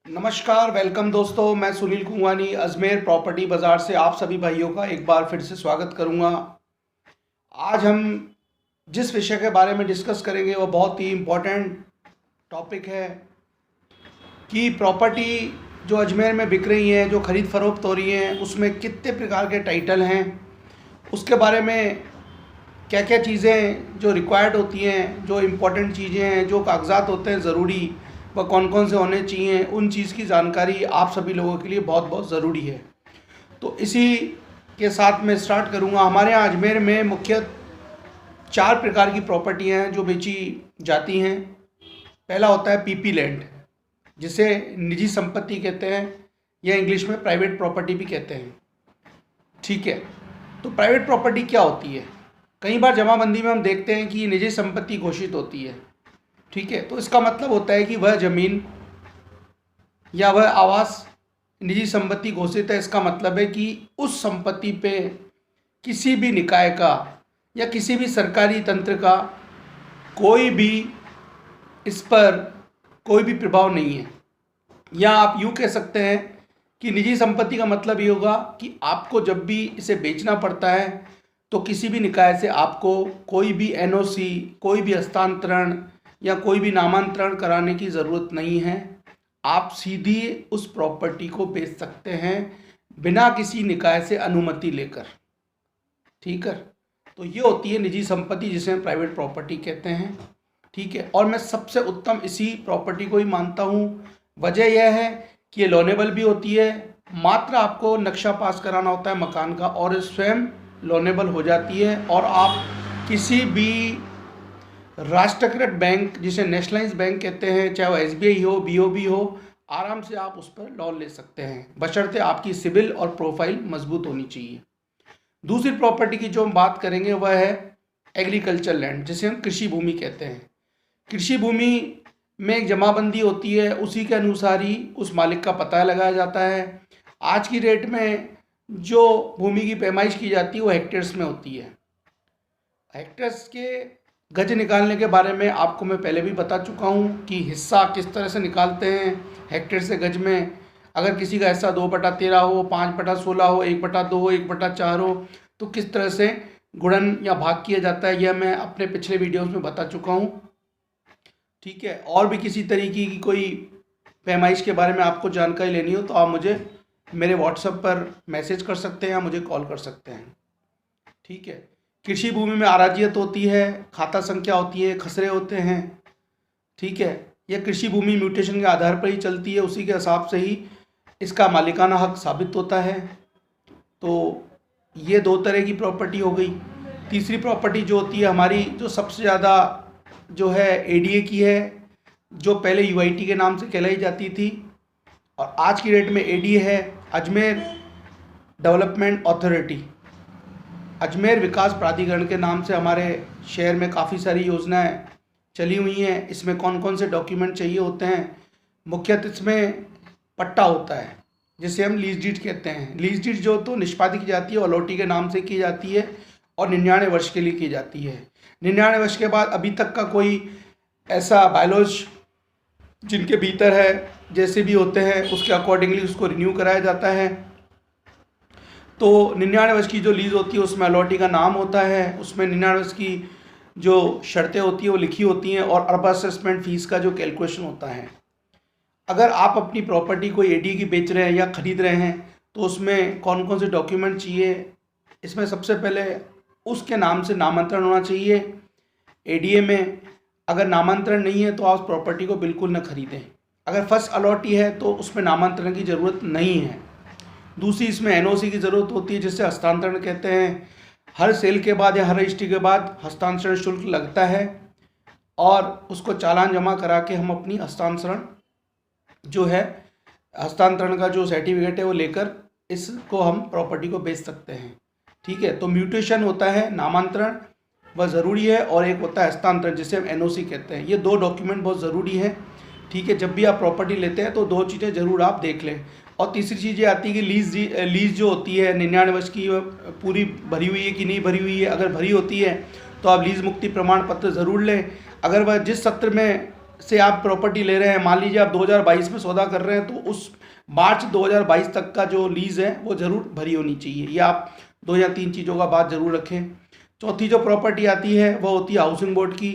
नमस्कार, वेलकम दोस्तों। मैं सुनील कुंवानी अजमेर प्रॉपर्टी बाज़ार से आप सभी भाइयों का एक बार फिर से स्वागत करूंगा। आज हम जिस विषय के बारे में डिस्कस करेंगे वो बहुत ही इम्पोर्टेंट टॉपिक है कि प्रॉपर्टी जो अजमेर में बिक रही हैं, जो ख़रीद फरोख्त हो रही हैं, उसमें कितने प्रकार के टाइटल हैं, उसके बारे में क्या क्या चीज़ें जो रिक्वायर्ड होती हैं, जो इम्पोर्टेंट चीज़ें हैं, जो कागजात होते हैं ज़रूरी, वह कौन कौन से होने चाहिए, उन चीज़ की जानकारी आप सभी लोगों के लिए बहुत बहुत ज़रूरी है। तो इसी के साथ मैं स्टार्ट करूंगा। हमारे यहाँ अजमेर में मुख्य 4 प्रकार की प्रॉपर्टियाँ हैं जो बेची जाती हैं। पहला होता है पीपी लैंड, जिसे निजी संपत्ति कहते हैं या इंग्लिश में प्राइवेट प्रॉपर्टी भी कहते हैं। ठीक है, तो प्राइवेट प्रॉपर्टी क्या होती है? कई बार जमाबंदी में हम देखते हैं कि निजी संपत्ति घोषित होती है। ठीक है, तो इसका मतलब होता है कि वह ज़मीन या वह आवास निजी संपत्ति घोषित है। इसका मतलब है कि उस संपत्ति पे किसी भी निकाय का या किसी भी सरकारी तंत्र का कोई भी इस पर कोई भी प्रभाव नहीं है। या आप यूँ कह सकते हैं कि निजी संपत्ति का मतलब ये होगा कि आपको जब भी इसे बेचना पड़ता है तो किसी भी निकाय से आपको कोई भी एनओसी, कोई भी हस्तांतरण या कोई भी नामांतरण कराने की ज़रूरत नहीं है। आप सीधी उस प्रॉपर्टी को बेच सकते हैं बिना किसी निकाय से अनुमति लेकर। ठीक है, तो ये होती है निजी संपत्ति, जिसे हम प्राइवेट प्रॉपर्टी कहते हैं। ठीक है, और मैं सबसे उत्तम इसी प्रॉपर्टी को ही मानता हूँ। वजह यह है कि ये लोनेबल भी होती है। मात्र आपको नक्शा पास कराना होता है मकान का और स्वयं लोनेबल हो जाती है, और आप किसी भी राष्ट्रीयकृत बैंक, जिसे नेशनलाइज बैंक कहते हैं, चाहे वो एसबीआई हो, बीओबी हो, आराम से आप उस पर लोन ले सकते हैं, बशर्ते आपकी सिबिल और प्रोफाइल मजबूत होनी चाहिए। दूसरी प्रॉपर्टी की जो हम बात करेंगे वह है एग्रीकल्चर लैंड, जिसे हम कृषि भूमि कहते हैं। कृषि भूमि में एक जमाबंदी होती है, उसी के अनुसार ही उस मालिक का पता लगाया जाता है। आज की डेट में जो भूमि की पैमाइश की जाती है वो हेक्टेयर्स में होती है। हेक्टेयर्स के गज निकालने के बारे में आपको मैं पहले भी बता चुका हूँ कि हिस्सा किस तरह से निकालते हैं हेक्टेयर से गज में। अगर किसी का हिस्सा 2/13 हो, 5/16 हो, 1/2 हो, 1/4 हो, तो किस तरह से गुणन या भाग किया जाता है, यह मैं अपने पिछले वीडियोस में बता चुका हूँ। ठीक है, और भी किसी तरीके की कोई पैमाइश के बारे में आपको जानकारी लेनी हो तो आप मुझे मेरे व्हाट्सएप पर मैसेज कर सकते हैं या मुझे कॉल कर सकते हैं। ठीक है, कृषि भूमि में आराजियत होती है, खाता संख्या होती है, खसरे होते हैं। ठीक है, यह कृषि भूमि म्यूटेशन के आधार पर ही चलती है, उसी के हिसाब से ही इसका मालिकाना हक साबित होता है। तो ये 2 तरह की प्रॉपर्टी हो गई। तीसरी प्रॉपर्टी जो होती है हमारी, जो सबसे ज़्यादा जो है एडीए की है, जो पहले यूआईटी के नाम से कहलाई जाती थी और आज की डेट में एडीए है, अजमेर डेवलपमेंट अथॉरिटी, अजमेर विकास प्राधिकरण के नाम से हमारे शहर में काफ़ी सारी योजनाएं चली हुई हैं। इसमें कौन कौन से डॉक्यूमेंट चाहिए होते हैं? मुख्यतः इसमें पट्टा होता है, जिसे हम लीज डीड कहते हैं। लीज डीड जो तो निष्पादित की जाती है अलॉटी के नाम से की जाती है और 99 वर्ष के लिए की जाती है। 99 वर्ष के बाद अभी तक का कोई ऐसा बायलॉज जिनके भीतर है, जैसे भी होते हैं उसके अकॉर्डिंगली उसको रिन्यू कराया जाता है। तो 99 वर्ष की जो लीज़ होती है उसमें अलॉटी का नाम होता है, उसमें 99 वर्ष की जो शर्तें होती हैं वो लिखी होती हैं और अर्बन असेसमेंट फ़ीस का जो कैलकुलेशन होता है। अगर आप अपनी प्रॉपर्टी कोई एडीए की बेच रहे हैं या ख़रीद रहे हैं तो उसमें कौन कौन से डॉक्यूमेंट चाहिए? इसमें सबसे पहले उसके नाम से नामांतरण होना चाहिए एडीए में। अगर नामांतरण नहीं है तो आप उस प्रॉपर्टी को बिल्कुल न खरीदें। अगर फर्स्ट अलॉटी है तो उसमें नामांतरण की ज़रूरत नहीं है। दूसरी, इसमें एनओसी की ज़रूरत होती है, जिससे हस्तांतरण कहते हैं। हर सेल के बाद या हर रजिस्ट्री के बाद हस्तांतरण शुल्क लगता है और उसको चालान जमा करा के हम अपनी हस्तांतरण जो है, हस्तांतरण का जो सर्टिफिकेट है वो लेकर इसको हम प्रॉपर्टी को बेच सकते हैं। ठीक है, तो म्यूटेशन होता है, नामांतरण वह ज़रूरी है, और एक होता है हस्तांतरण, जिसे हम एनओसी कहते हैं। ये 2 डॉक्यूमेंट बहुत ज़रूरी है। ठीक है, जब भी आप प्रॉपर्टी लेते हैं तो 2 चीज़ें ज़रूर आप देख लें। और तीसरी चीज़ ये आती है कि लीज़ जो होती है 99 वर्ष की, पूरी भरी हुई है कि नहीं भरी हुई है। अगर भरी होती है तो आप लीज़ मुक्ति प्रमाण पत्र ज़रूर लें। अगर वह जिस सत्र में से आप प्रॉपर्टी ले रहे हैं, मान लीजिए आप 2022 में सौदा कर रहे हैं, तो उस मार्च 2022 तक का जो लीज़ है वो ज़रूर भरी होनी चाहिए। ये आप 2 या 3 चीज़ों का बात ज़रूर रखें। चौथी जो प्रॉपर्टी आती है वो होती है हाउसिंग बोर्ड की।